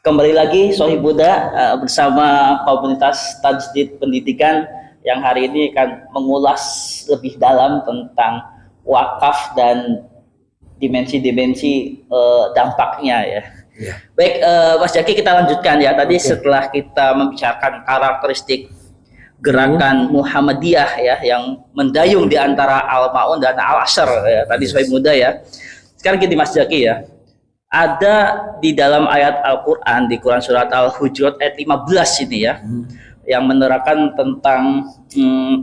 Kembali lagi Sohib Buddha bersama komunitas Tajdid Pendidikan yang hari ini akan mengulas lebih dalam tentang wakaf dan dimensi-dimensi dampaknya ya. Baik, Mas Jaki, kita lanjutkan ya. Tadi setelah kita membicarakan karakteristik gerakan Muhammadiyah ya, yang mendayung di antara Al-Ma'un dan Al-Asr ya, tadi Sohib Buddha ya. Sekarang gini Mas Jaki ya, ada di dalam ayat Al-Quran, di Quran Surat Al-Hujurat ayat 15 ini ya, yang menerangkan tentang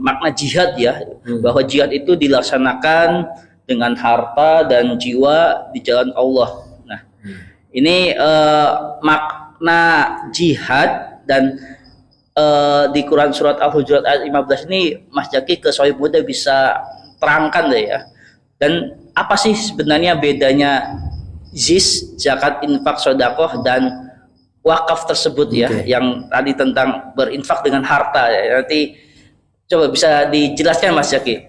makna jihad ya, bahwa jihad itu dilaksanakan dengan harta dan jiwa di jalan Allah. Nah, ini makna jihad dan di Quran Surat Al-Hujurat ayat 15 ini Mas Jaki ke Sohib Buddha bisa terangkan deh ya. Dan apa sih sebenarnya bedanya zakat, infak, sedekah dan wakaf tersebut ya, yang tadi tentang berinfak dengan harta ya. Nanti coba bisa dijelaskan Mas Jaki.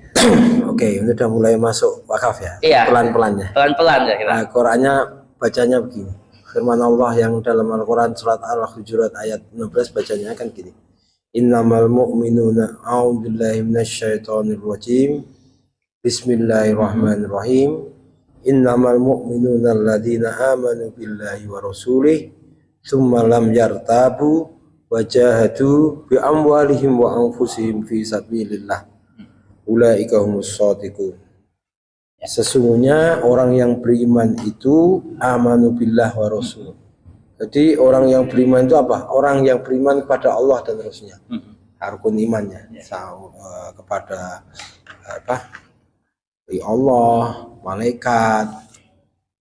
Oke, ini udah mulai masuk wakaf ya. Iya, pelan-pelan ya. Pelan-pelan ya kita. Qurannya bacanya begini. Firman Allah yang dalam Al-Quran surat Al-Hujurat ayat 16 bacanya kan gini. Innamal mu'minuna a'udzubillahi minasyaitonir rajim. Bismillahirrahmanirrahim. Innamal mu'minuna alladzina amanu billahi wa rasulih tsumma lam yartabu wa jahadu bi amwalihim wa anfusihim fi sabilillah ulaika humus shadiqun. Sesungguhnya orang yang beriman itu amanu billah wa rasul. Jadi orang yang beriman itu apa? Orang yang beriman kepada Allah dan Rasulnya. Rukun imannya kepada Allah, malaikat,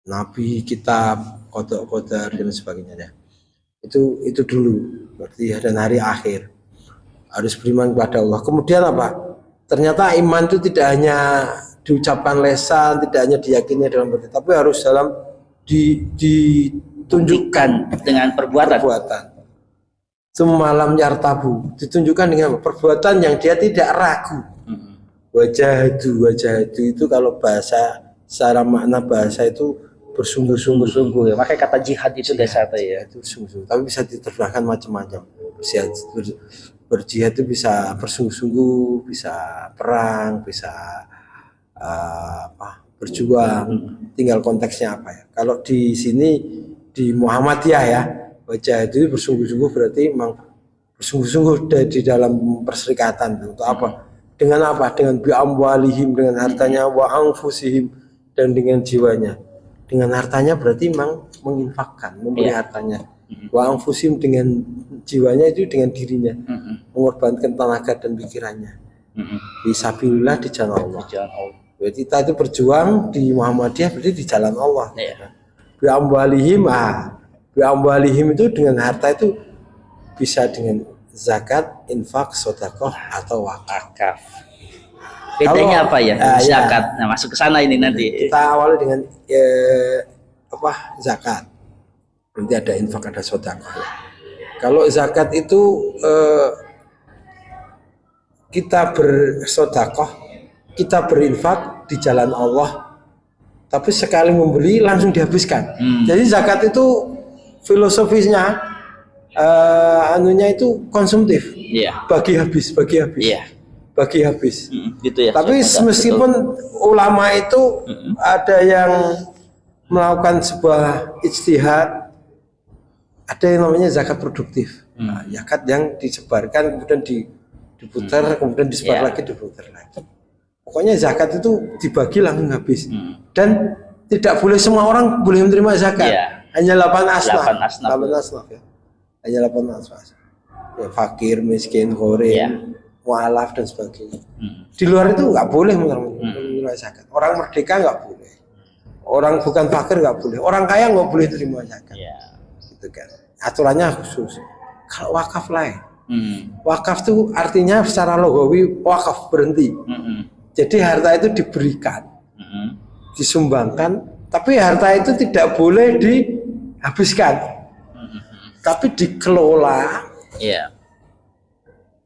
nabi, kitab, qada dan sebagainya. Itu dulu berarti, dan hari akhir harus beriman kepada Allah. Kemudian apa? Ternyata iman itu tidak hanya diucapkan lisan, tidak hanya diyakini dalam hati, tapi harus dalam ditunjukkan dengan perbuatan. Semalam yartabu ditunjukkan dengan perbuatan yang dia tidak ragu. Wajah itu kalau bahasa secara makna bahasa itu bersungguh-sungguh ya. Makanya kata jihad itu dasar ya, itu sungguh. Tapi bisa diterjemahkan macam-macam. Berjihad itu bisa bersungguh-sungguh, bisa perang, bisa berjuang. Tinggal konteksnya apa ya. Kalau di sini di Muhammadiyah ya, wajah itu bersungguh-sungguh berarti memang bersungguh-sungguh di dalam perserikatan. Untuk apa? Dengan apa? Dengan bi'amwalihim, dengan hartanya, wa anfusihim, dan dengan jiwanya. Dengan hartanya berarti memang menginfakkan, memberi hartanya. Wa anfusihim, dengan jiwanya itu dengan dirinya, mengorbankan tenaga dan pikirannya. Fisabilillah, di jalan Allah. Berarti kita itu berjuang di Muhammadiyah berarti di jalan Allah. Bi'amwalihim, bi'amwalihim itu dengan harta itu bisa dengan zakat, infak, sedekah atau wakaf. Bedanya apa ya? Zakat. Nah, masuk ke sana ini nanti. Kita awali dengan zakat. Nanti ada infak, ada sedekah. Kalau zakat itu kita bersedekah, kita berinfak di jalan Allah. Tapi sekali membeli langsung dihabiskan. Jadi zakat itu filosofisnya anunya itu konsumtif, bagi habis, gitu ya. Tapi meskipun ulama itu ada yang melakukan sebuah ijtihad, ada yang namanya zakat produktif, zakat yang disebarkan kemudian diputar, kemudian disebar lagi, diputar lagi. Pokoknya zakat itu dibagi langsung habis, dan tidak boleh semua orang boleh menerima zakat. Hanya 8 asnaf ya. Hanya 8 asnaf. Ya, fakir, miskin, ghorim, mu'alaf dan sebagainya. Di luar itu nggak boleh menerima zakat. Orang merdeka nggak boleh. Orang bukan fakir nggak boleh. Orang kaya nggak boleh terima zakat. Gitu kan. Aturannya khusus. Kalau wakaf lain. Wakaf itu artinya secara logawi wakaf, berhenti. Jadi harta itu diberikan, disumbangkan, tapi harta itu tidak boleh dihabiskan. Tapi dikelola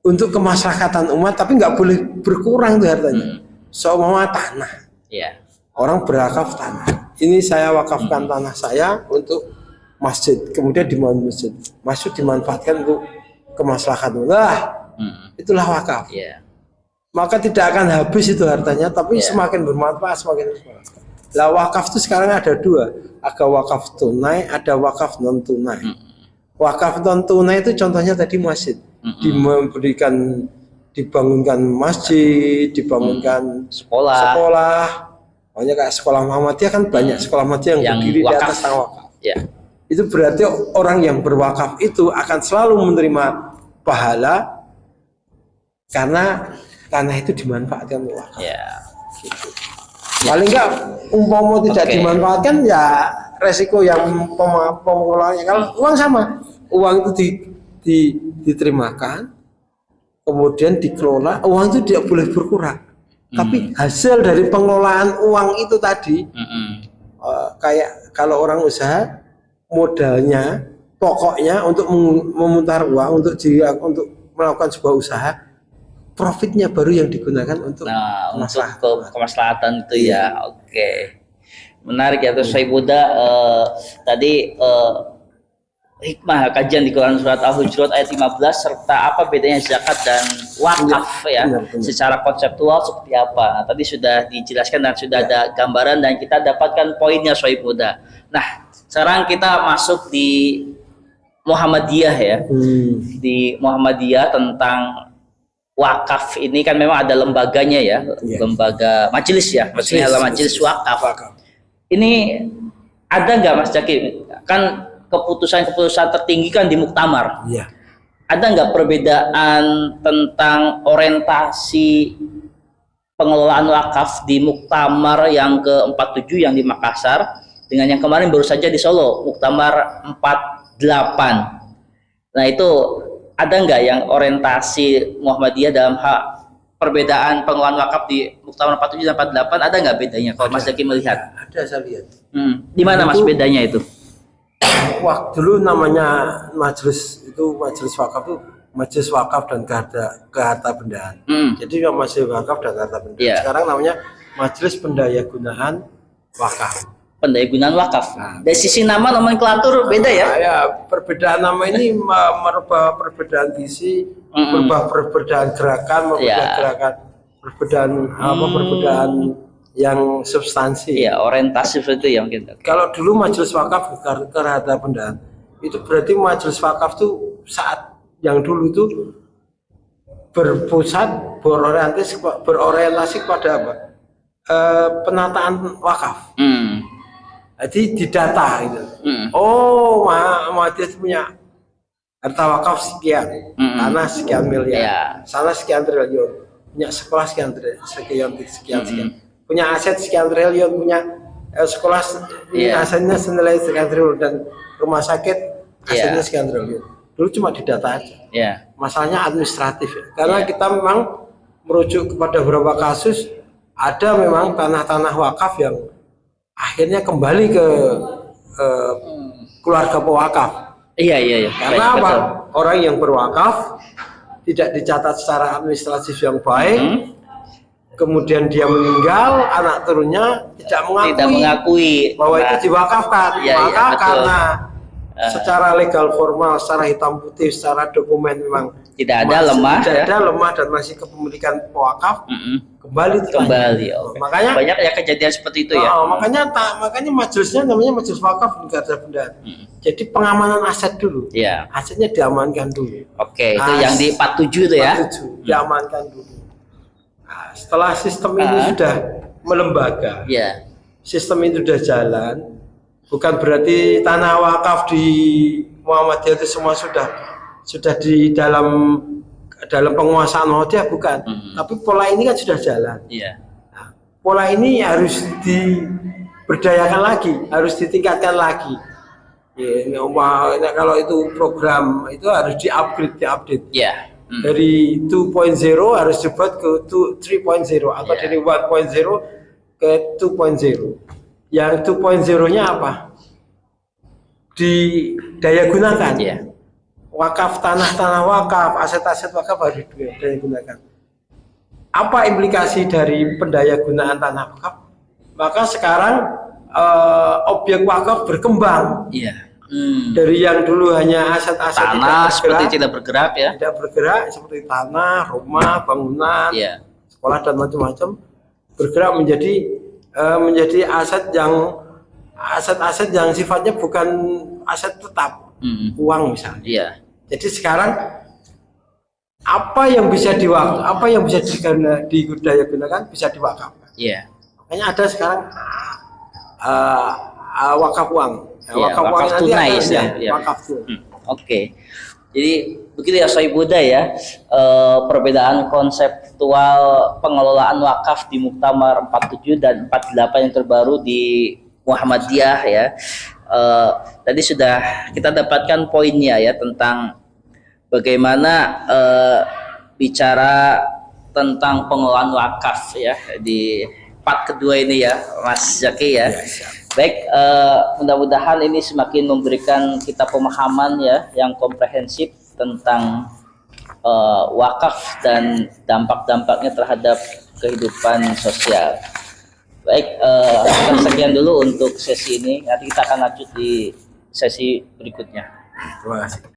untuk kemaslahatan umat, tapi nggak boleh berkurang tuh hartanya. Seumpama tanah, orang berwakaf tanah. Ini saya wakafkan tanah saya untuk masjid, kemudian dibangun masjid dimanfaatkan untuk kemaslahatan. Lah, itulah wakaf. Iya. Maka tidak akan habis itu hartanya, tapi semakin bermanfaat, semakin bermanfaat. Lah wakaf itu sekarang ada dua, ada wakaf tunai, ada wakaf non tunai. Wakaf non tunai itu contohnya tadi masjid, dibangunkan masjid, dibangunkan sekolah. Makanya kayak sekolah Muhammadiyah kan banyak sekolah Muhammadiyah yang berdiri di atas tanah wakaf. Ya. Itu berarti orang yang berwakaf itu akan selalu menerima pahala karena tanah itu dimanfaatkan untuk wakaf. Ya. Gitu. Paling enggak umpama tidak dimanfaatkan ya resiko yang pengelolanya. Kalau uang sama, uang itu diterimakan, kemudian dikelola, uang itu tidak boleh berkurang. Tapi hasil dari pengelolaan uang itu tadi, kayak kalau orang usaha, modalnya, pokoknya untuk memutar uang, untuk melakukan sebuah usaha, profitnya baru yang digunakan untuk kemaslahatan itu ya. Oke. Menarik ya terus Syekh Buddha tadi hikmah kajian di Quran surat Al-Hujurat ayat 15 serta apa bedanya zakat dan wakaf benar. Secara konseptual seperti apa. Nah, tadi sudah dijelaskan dan sudah ada gambaran dan kita dapatkan poinnya Syekh Buddha. Nah, sekarang kita masuk di Muhammadiyah ya. Di Muhammadiyah tentang wakaf ini kan memang ada lembaganya ya, lembaga majelis ya, maksudnya adalah majelis wakaf. Ini ada nggak Mas Jaki? Kan keputusan tertinggi kan di muktamar. Iya. Ada nggak perbedaan tentang orientasi pengelolaan wakaf di muktamar yang ke-47 yang di Makassar dengan yang kemarin baru saja di Solo, muktamar 48. Nah itu ada nggak yang orientasi Muhammadiyah dalam hak perbedaan pengelolaan wakaf di muktamar 47 dan 48, ada nggak bedanya kalau Mas Zaki melihat? Ada, saya lihat. Di mana Mas bedanya itu? Waktu dulu namanya majelis wakaf itu majelis wakaf dan keharta bendaan. Jadi majelis wakaf dan keharta bendaan. Sekarang namanya majelis pendaya gunaan wakaf. Pendaya gunaan wakaf. Dari sisi nama nomenklatur beda ya? Ya, perbedaan nama ini merubah perbedaan visi, merubah perbedaan gerakan, perbedaan yang substansi. Iya, orientasi seperti itu ya mungkin. Kalau dulu majelis wakaf keharta bendaan, itu berarti majelis wakaf tuh saat yang dulu itu berorientasi kepada apa? Penataan wakaf. Jadi didata gitu. Oh, Muhammadiyah punya harta wakaf sekian, tanah sekian miliar, sana sekian triliun, punya sekolah sekian. Punya aset sekian triliun, punya sekolah asetnya senilai sekian triliun, dan rumah sakit asetnya sekian triliun. Dulu cuma didata aja. Masalahnya administratif ya. Karena kita memang merujuk kepada beberapa kasus, ada memang tanah-tanah wakaf yang akhirnya kembali ke keluarga pewakaf. Iya. Karena apa? Orang yang berwakaf tidak dicatat secara administratif yang baik. Kemudian dia meninggal, anak turunnya tidak mengakui bahwa itu diwakafkan. Maka karena secara legal formal, secara hitam putih, secara dokumen memang tidak ada, lemah dan masih kepemilikan pewakaf, kembali. Makanya banyak ya kejadian seperti itu ya. Makanya majelisnya namanya majelis wakaf dan keharta bendaan. Jadi pengamanan aset dulu. Asetnya diamankan dulu. Oke, itu yang di 47 itu ya. 47 diamankan dulu. Nah, setelah sistem ini sudah melembaga, sistem itu sudah jalan, bukan berarti tanah wakaf di Muhammadiyah itu semua sudah di dalam penguasaan Muhammadiyah, bukan. Tapi pola ini kan sudah jalan. Nah, pola ini harus diberdayakan lagi, harus ditingkatkan lagi. Kalau itu program itu harus diupdate. Dari 2.0 harus dibuat ke 3.0 atau dari 1.0 ke 2.0. Yang 2.0-nya apa? Didaya gunakan. Wakaf, tanah wakaf, aset-aset wakaf harus didaya gunakan. Apa implikasi dari pendaya gunaan tanah wakaf? Maka sekarang objek wakaf berkembang. Dari yang dulu hanya aset-aset Tanah seperti tidak bergerak ya. tidak bergerak seperti tanah, rumah, bangunan, Iya. sekolah dan macam-macam, bergerak menjadi aset-aset yang sifatnya bukan aset tetap, uang misalnya. Iya. Jadi sekarang apa yang bisa didaya gunakan bisa diwakafkan. Iya. Makanya ada sekarang wakaf uang. Iya, wakaf nanti tunai ada, istilahnya. Iya. wakaf tunai. Oke. Jadi begitu ya Sohib Huda ya, perbedaan konseptual pengelolaan wakaf di Muktamar 47 dan 48 yang terbaru di Muhammadiyah ya. Tadi sudah kita dapatkan poinnya ya tentang bagaimana bicara tentang pengelolaan wakaf ya di part kedua ini ya Mas Zaki ya. Baik, mudah-mudahan ini semakin memberikan kita pemahaman ya yang komprehensif tentang wakaf dan dampak-dampaknya terhadap kehidupan sosial. Baik, sekian dulu untuk sesi ini. Nanti kita akan lanjut di sesi berikutnya. Terima kasih.